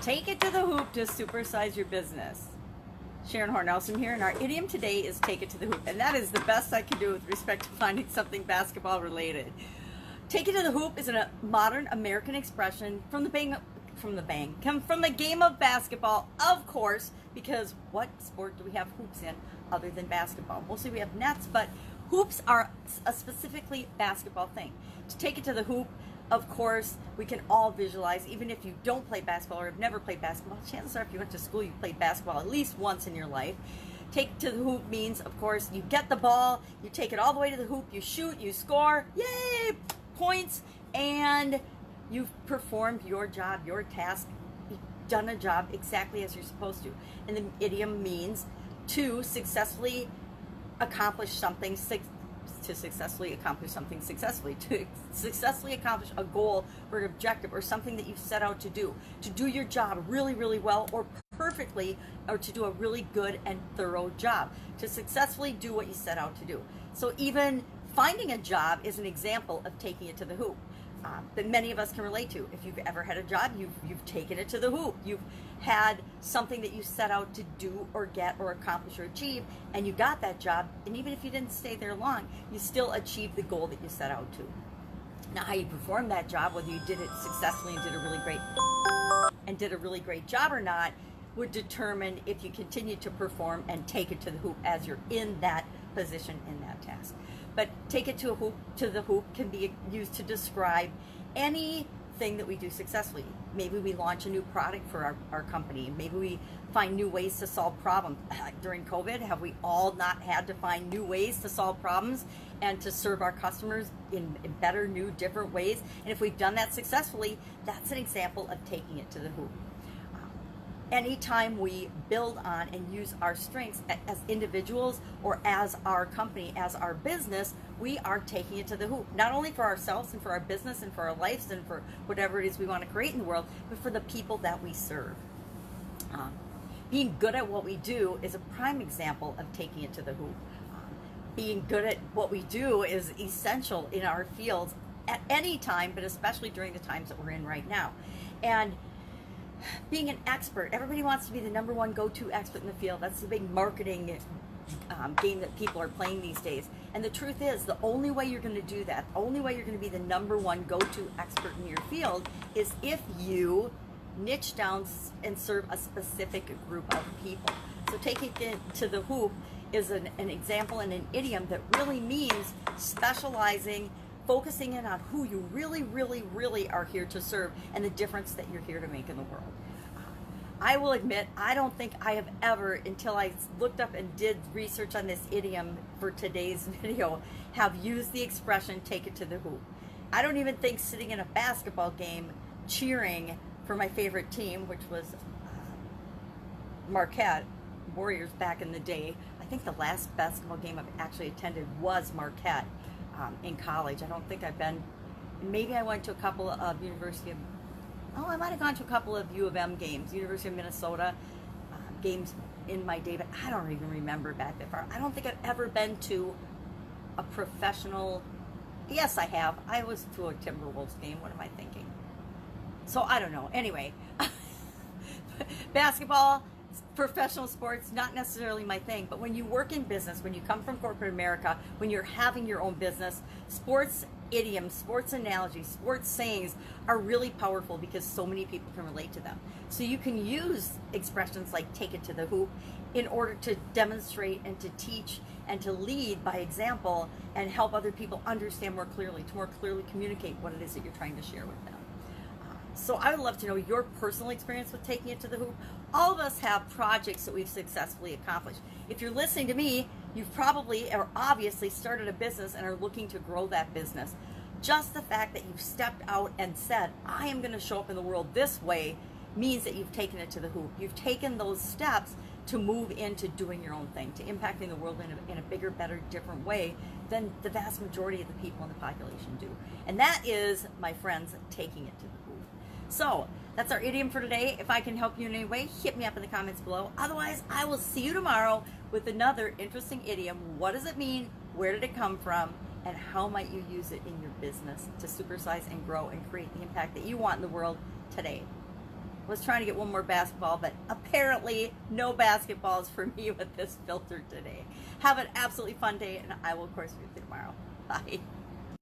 Take it to the hoop to supersize your business. Sharon Horne-Ellstrom here, and our idiom today is take it to the hoop. And that is the best I can do with respect to finding something basketball related. Take it to the hoop is a modern American expression from the game of basketball, of course, because what sport do we have hoops in other than basketball? Mostly we have nets, but hoops are a specifically basketball thing. To take it to the hoop, of course, we can all visualize, even if you don't play basketball or have never played basketball, chances are if you went to school, you played basketball at least once in your life. Take it to the hoop means, of course, you get the ball, you take it all the way to the hoop, you shoot, you score, yay, points, and you've performed your job, your task, you've done a job exactly as you're supposed to. And the idiom means to successfully accomplish something successfully, to successfully accomplish a goal or an objective or something that you've set out to do your job really, really well or perfectly, or to do a really good and thorough job, to successfully do what you set out to do. So even finding a job is an example of taking it to the hoop. That many of us can relate to. If you've ever had a job, you've taken it to the hoop. You've had something that you set out to do or get or accomplish or achieve, and you got that job, and even if you didn't stay there long, you still achieved the goal that you set out to. Now, how you perform that job, whether you did it successfully and did a really great job or not, would determine if you continue to perform and take it to the hoop as you're in that position, in that task. But take it to the hoop can be used to describe anything that we do successfully. Maybe we launch a new product for our company. Maybe we find new ways to solve problems. During COVID, have we all not had to find new ways to solve problems and to serve our customers in better, new, different ways? And if we've done that successfully, that's an example of taking it to the hoop. Anytime we build on and use our strengths as individuals or as our company, as our business, we are taking it to the hoop. Not only for ourselves and for our business and for our lives and for whatever it is we want to create in the world, but for the people that we serve. Being good at what we do is a prime example of taking it to the hoop. Being good at what we do is essential in our fields at any time, but especially during the times that we're in right now. And being an expert, everybody wants to be the number one go-to expert in the field. That's the big marketing game that people are playing these days. And the truth is, the only way you're going to do that, the only way you're going to be the number one go-to expert in your field is if you niche down and serve a specific group of people. So taking it to the hoop is an example and an idiom that really means specializing, focusing in on who you really, really, really are here to serve and the difference that you're here to make in the world. I will admit, I don't think I have ever, until I looked up and did research on this idiom for today's video, have used the expression, take it to the hoop. I don't even think sitting in a basketball game cheering for my favorite team, which was Marquette Warriors back in the day. I think the last basketball game I've actually attended was Marquette. In college. I don't think I've been, maybe I went to a couple of I might have gone to a couple of U of M games, University of Minnesota games in my day, but I don't even remember back that far. I don't think I've ever been to a professional, yes I have, I was to a Timberwolves game, what am I thinking? So I don't know, anyway, basketball, professional sports, not necessarily my thing, but when you work in business, when you come from corporate America, when you're having your own business, sports idioms, sports analogies, sports sayings are really powerful because so many people can relate to them. So you can use expressions like take it to the hoop in order to demonstrate and to teach and to lead by example and help other people understand more clearly, to more clearly communicate what it is that you're trying to share with them. So I would love to know your personal experience with taking it to the hoop. All of us have projects that we've successfully accomplished. If you're listening to me, you've probably or obviously started a business and are looking to grow that business. Just the fact that you've stepped out and said, I am going to show up in the world this way, means that you've taken it to the hoop. You've taken those steps to move into doing your own thing, to impacting the world in a bigger, better, different way than the vast majority of the people in the population do. And that is, my friends, taking it to the hoop. So that's our idiom for today. If I can help you in any way, hit me up in the comments below. Otherwise, I will see you tomorrow with another interesting idiom. What does it mean? Where did it come from? And how might you use it in your business to supersize and grow and create the impact that you want in the world today? was trying to get one more basketball, but apparently no basketballs for me with this filter today. Have an absolutely fun day, and I will, of course, be with you tomorrow. Bye.